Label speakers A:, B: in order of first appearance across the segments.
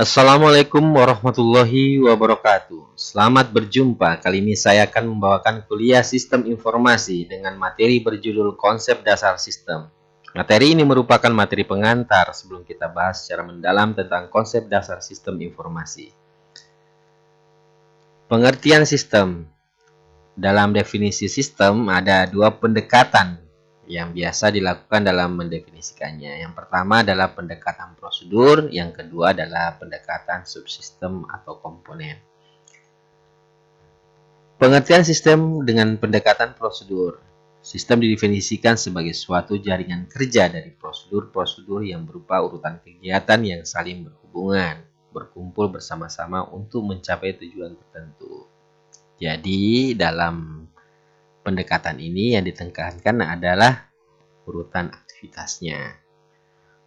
A: Assalamualaikum warahmatullahi wabarakatuh. Selamat berjumpa. Kali ini saya akan membawakan kuliah Sistem Informasi dengan materi berjudul Konsep Dasar Sistem. Materi ini merupakan materi pengantar sebelum kita bahas secara mendalam tentang konsep dasar sistem informasi. Pengertian sistem. Dalam definisi sistem ada dua pendekatan yang biasa dilakukan dalam mendefinisikannya. Yang pertama adalah pendekatan prosedur, yang kedua adalah pendekatan subsistem atau komponen. Pengertian sistem dengan pendekatan prosedur. Sistem didefinisikan sebagai suatu jaringan kerja dari prosedur-prosedur yang berupa urutan kegiatan yang saling berhubungan, berkumpul bersama-sama untuk mencapai tujuan tertentu. Jadi, dalam pendekatan ini yang ditekankan adalah urutan aktivitasnya.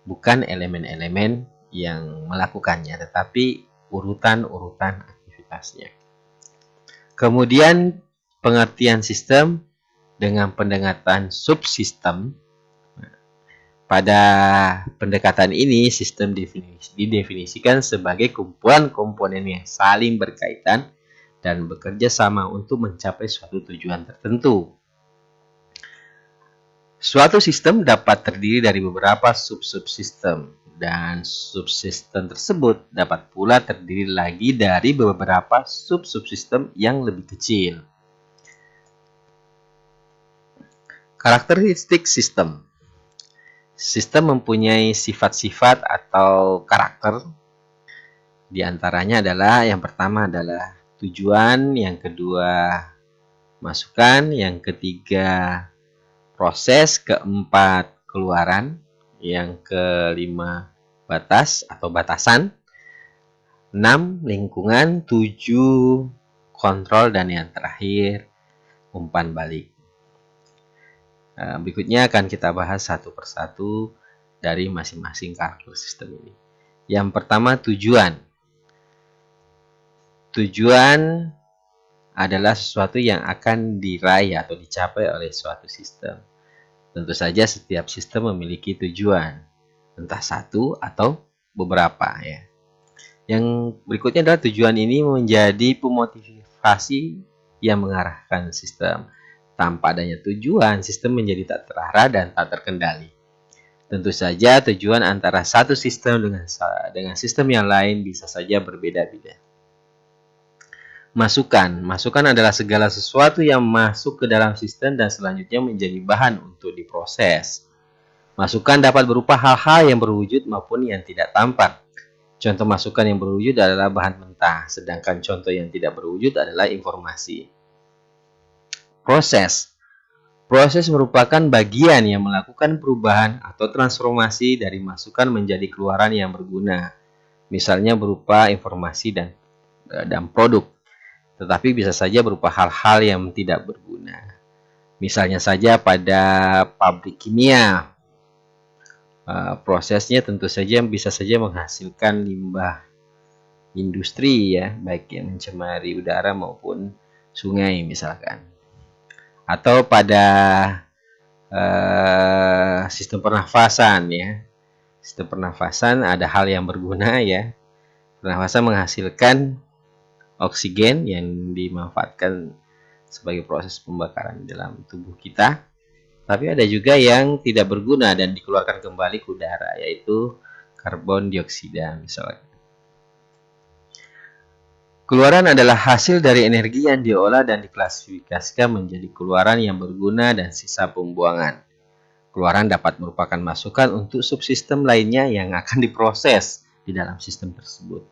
A: Bukan elemen-elemen yang melakukannya, tetapi urutan-urutan aktivitasnya. Kemudian pengertian sistem dengan pendekatan subsistem. Pada pendekatan ini, sistem didefinisikan sebagai kumpulan komponen yang saling berkaitan dan bekerja sama untuk mencapai suatu tujuan tertentu. Suatu sistem dapat terdiri dari beberapa subsistem, dan subsistem tersebut dapat pula terdiri lagi dari beberapa subsistem yang lebih kecil. Karakteristik sistem. Sistem mempunyai sifat-sifat atau karakter. Di antaranya adalah yang pertama adalah tujuan, yang kedua masukan, yang ketiga proses, keempat keluaran, yang kelima batas atau batasan, 6 lingkungan, 7 kontrol, dan yang terakhir umpan balik. Berikutnya akan kita bahas satu persatu dari masing-masing karakter sistem ini. Yang pertama, tujuan. Tujuan adalah sesuatu yang akan diraih atau dicapai oleh suatu sistem. Tentu saja setiap sistem memiliki tujuan, entah satu atau beberapa ya. Yang berikutnya adalah tujuan ini menjadi pemotivasi yang mengarahkan sistem. Tanpa adanya tujuan, sistem menjadi tak terarah dan tak terkendali. Tentu saja tujuan antara satu sistem dengan sistem yang lain bisa saja berbeda-beda. Masukan. Masukan adalah segala sesuatu yang masuk ke dalam sistem dan selanjutnya menjadi bahan untuk diproses. Masukan dapat berupa hal-hal yang berwujud maupun yang tidak tampak. Contoh masukan yang berwujud adalah bahan mentah, sedangkan contoh yang tidak berwujud adalah informasi. Proses. Proses merupakan bagian yang melakukan perubahan atau transformasi dari masukan menjadi keluaran yang berguna. Misalnya berupa informasi dan produk. Tetapi bisa saja berupa hal-hal yang tidak berguna. Misalnya saja pada pabrik kimia, prosesnya tentu saja bisa saja menghasilkan limbah industri ya, baik yang mencemari udara maupun sungai misalkan. Atau pada sistem pernafasan ya. Sistem pernafasan ada hal yang berguna ya. Pernafasan menghasilkan oksigen yang dimanfaatkan sebagai proses pembakaran dalam tubuh kita. Tapi ada juga yang tidak berguna dan dikeluarkan kembali ke udara, yaitu karbon dioksida misalnya. Keluaran adalah hasil dari energi yang diolah dan diklasifikasikan menjadi keluaran yang berguna dan sisa pembuangan. Keluaran dapat merupakan masukan untuk subsistem lainnya yang akan diproses di dalam sistem tersebut.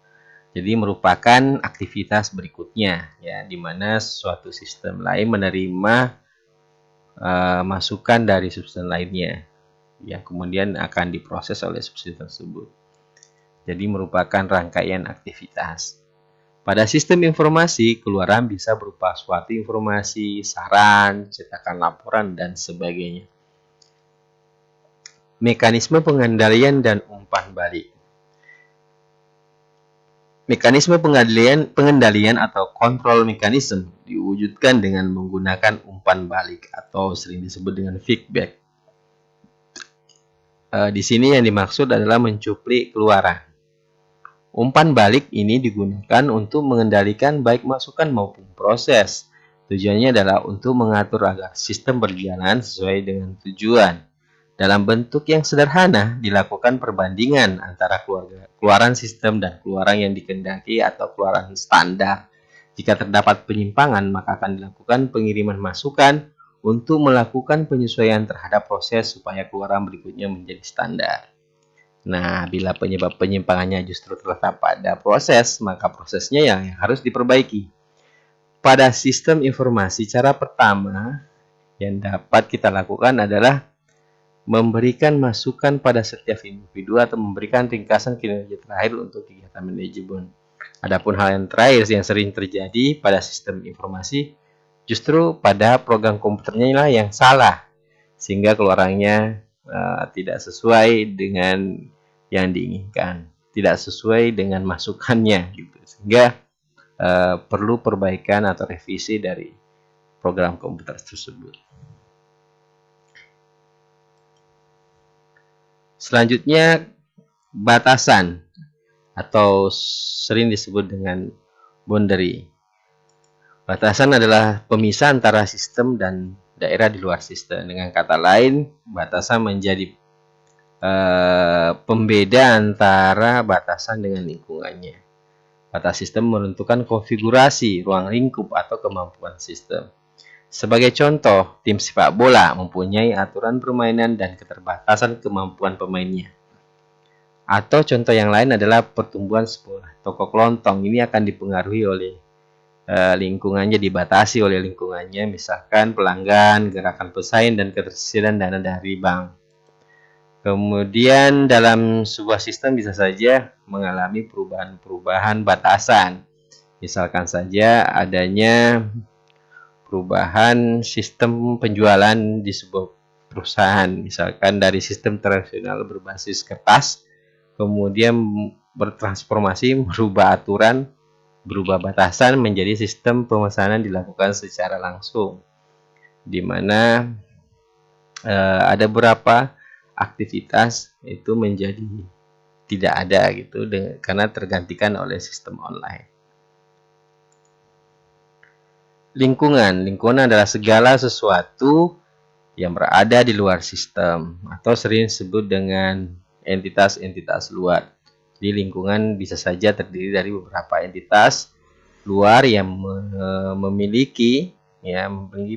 A: Jadi merupakan aktivitas berikutnya ya, di mana suatu sistem lain menerima masukan dari subsistem lainnya yang kemudian akan diproses oleh subsistem tersebut. Jadi merupakan rangkaian aktivitas. Pada sistem informasi, keluaran bisa berupa suatu informasi, saran, cetakan laporan, dan sebagainya. Mekanisme pengendalian dan umpan balik. Mekanisme pengendalian atau kontrol mekanisme diwujudkan dengan menggunakan umpan balik atau sering disebut dengan feedback. Di sini yang dimaksud adalah mencuplik keluaran. Umpan balik ini digunakan untuk mengendalikan baik masukan maupun proses. Tujuannya adalah untuk mengatur agar sistem berjalan sesuai dengan tujuan. Dalam bentuk yang sederhana, dilakukan perbandingan antara keluaran sistem dan keluaran yang dikehendaki atau keluaran standar. Jika terdapat penyimpangan, maka akan dilakukan pengiriman masukan untuk melakukan penyesuaian terhadap proses supaya keluaran berikutnya menjadi standar. Nah, bila penyebab penyimpangannya justru terletak pada proses, maka prosesnya yang harus diperbaiki. Pada sistem informasi, cara pertama yang dapat kita lakukan adalah memberikan masukan pada setiap individu atau memberikan ringkasan kinerja terakhir untuk kegiatan manajemen. Adapun hal yang terakhir yang sering terjadi pada sistem informasi, justru pada program komputernya lah yang salah, sehingga keluarannya tidak sesuai dengan yang diinginkan, tidak sesuai dengan masukannya, gitu. Sehingga perlu perbaikan atau revisi dari program komputer tersebut. Selanjutnya, batasan atau sering disebut dengan boundary. Batasan adalah pemisah antara sistem dan daerah di luar sistem. Dengan kata lain, batasan menjadi pembeda antara batasan dengan lingkungannya. Batas sistem menentukan konfigurasi ruang lingkup atau kemampuan sistem. Sebagai contoh, tim sepak bola mempunyai aturan permainan dan keterbatasan kemampuan pemainnya. Atau contoh yang lain adalah pertumbuhan sebuah toko kelontong. Ini akan dipengaruhi oleh lingkungannya, dibatasi oleh lingkungannya, misalkan pelanggan, gerakan pesaing, dan ketersediaan dana dari bank. Kemudian dalam sebuah sistem bisa saja mengalami perubahan-perubahan batasan. Misalkan saja adanya perubahan sistem penjualan di sebuah perusahaan. Misalkan dari sistem tradisional berbasis kertas, kemudian bertransformasi, merubah aturan, berubah batasan menjadi sistem pemesanan dilakukan secara langsung, di mana ada beberapa aktivitas itu menjadi tidak ada gitu karena tergantikan oleh sistem online. Lingkungan adalah segala sesuatu yang berada di luar sistem atau sering disebut dengan entitas-entitas luar. Jadi lingkungan bisa saja terdiri dari beberapa entitas luar yang memiliki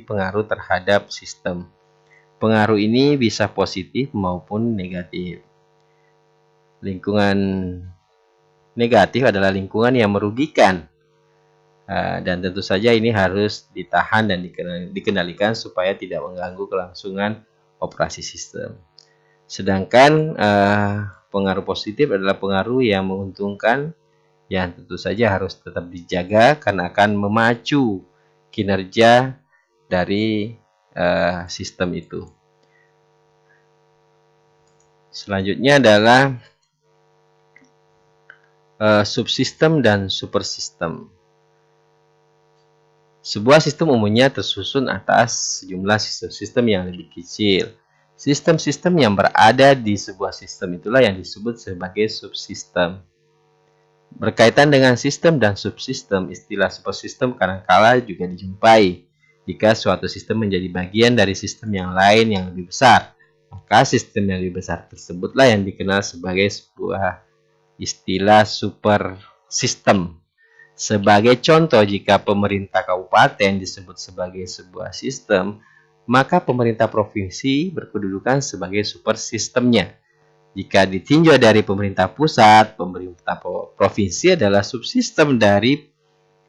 A: pengaruh terhadap sistem. Pengaruh ini bisa positif maupun negatif. Lingkungan negatif adalah lingkungan yang merugikan, dan tentu saja ini harus ditahan dan dikendalikan supaya tidak mengganggu kelangsungan operasi sistem. Sedangkan pengaruh positif adalah pengaruh yang menguntungkan, yang tentu saja harus tetap dijaga karena akan memacu kinerja dari sistem itu. Selanjutnya adalah subsistem dan supersistem. Sebuah sistem umumnya tersusun atas sejumlah sistem-sistem yang lebih kecil. Sistem-sistem yang berada di sebuah sistem itulah yang disebut sebagai subsistem. Berkaitan dengan sistem dan subsistem, istilah supersistem kadangkala juga dijumpai. Jika suatu sistem menjadi bagian dari sistem yang lain yang lebih besar, maka sistem yang lebih besar tersebutlah yang dikenal sebagai sebuah istilah super sistem. Sebagai contoh, jika pemerintah kabupaten disebut sebagai sebuah sistem, maka pemerintah provinsi berkedudukan sebagai super sistemnya. Jika ditinjau dari pemerintah pusat, pemerintah provinsi adalah subsistem dari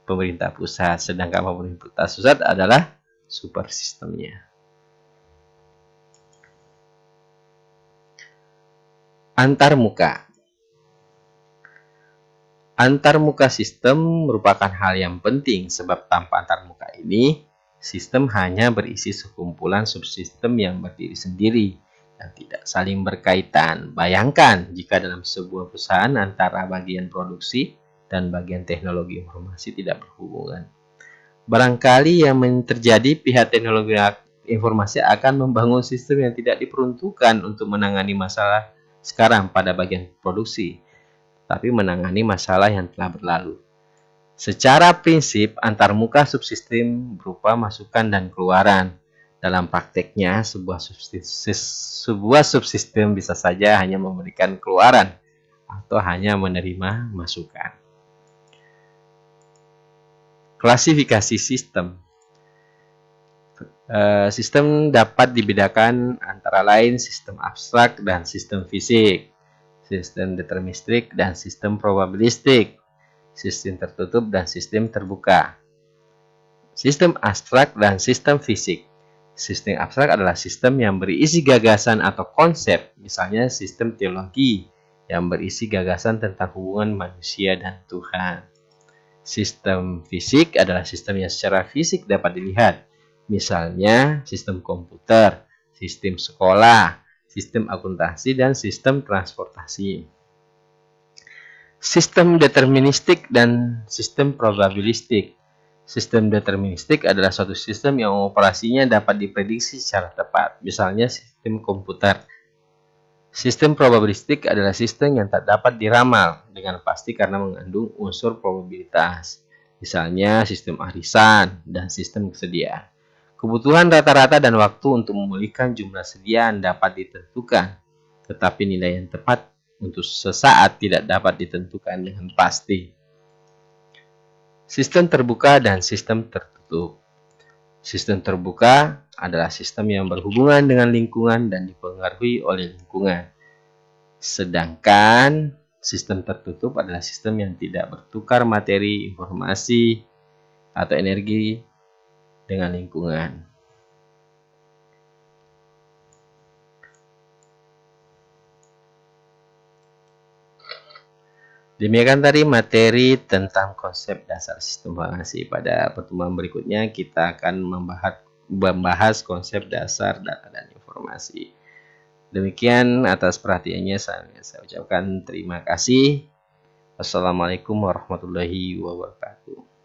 A: pemerintah pusat, sedangkan pemerintah pusat adalah super sistemnya. Antarmuka. Antarmuka sistem merupakan hal yang penting sebab tanpa antarmuka ini, sistem hanya berisi sekumpulan subsistem yang berdiri sendiri dan tidak saling berkaitan. Bayangkan jika dalam sebuah perusahaan antara bagian produksi dan bagian teknologi informasi tidak berhubungan. Barangkali yang terjadi, pihak teknologi informasi akan membangun sistem yang tidak diperuntukkan untuk menangani masalah sekarang pada bagian produksi. tapi menangani masalah yang telah berlalu. Secara prinsip, antarmuka subsistem berupa masukan dan keluaran. Dalam prakteknya, sebuah subsistem bisa saja hanya memberikan keluaran atau hanya menerima masukan. Klasifikasi sistem. Sistem dapat dibedakan antara lain sistem abstrak dan sistem fisik, sistem deterministik dan sistem probabilistik, sistem tertutup dan sistem terbuka. Sistem abstrak dan sistem fisik. Sistem abstrak adalah sistem yang berisi gagasan atau konsep, misalnya sistem teologi yang berisi gagasan tentang hubungan manusia dan Tuhan. Sistem fisik adalah sistem yang secara fisik dapat dilihat, misalnya sistem komputer, sistem sekolah, sistem akuntansi, dan sistem transportasi. Sistem deterministik dan sistem probabilistik. Sistem deterministik adalah suatu sistem yang operasinya dapat diprediksi secara tepat, misalnya sistem komputer. Sistem probabilistik adalah sistem yang tak dapat diramal dengan pasti karena mengandung unsur probabilitas, misalnya sistem arisan dan sistem kesediaan. Kebutuhan rata-rata dan waktu untuk memulihkan jumlah sediaan dapat ditentukan, tetapi nilai yang tepat untuk sesaat tidak dapat ditentukan dengan pasti. Sistem terbuka dan sistem tertutup. Sistem terbuka adalah sistem yang berhubungan dengan lingkungan dan dipengaruhi oleh lingkungan. Sedangkan sistem tertutup adalah sistem yang tidak bertukar materi, informasi, atau energi dengan lingkungan. Demikian tadi materi tentang konsep dasar sistem informasi. Pada pertemuan berikutnya kita akan membahas konsep dasar data dan informasi. Demikian atas perhatiannya saya ucapkan terima kasih. Wassalamualaikum warahmatullahi wabarakatuh.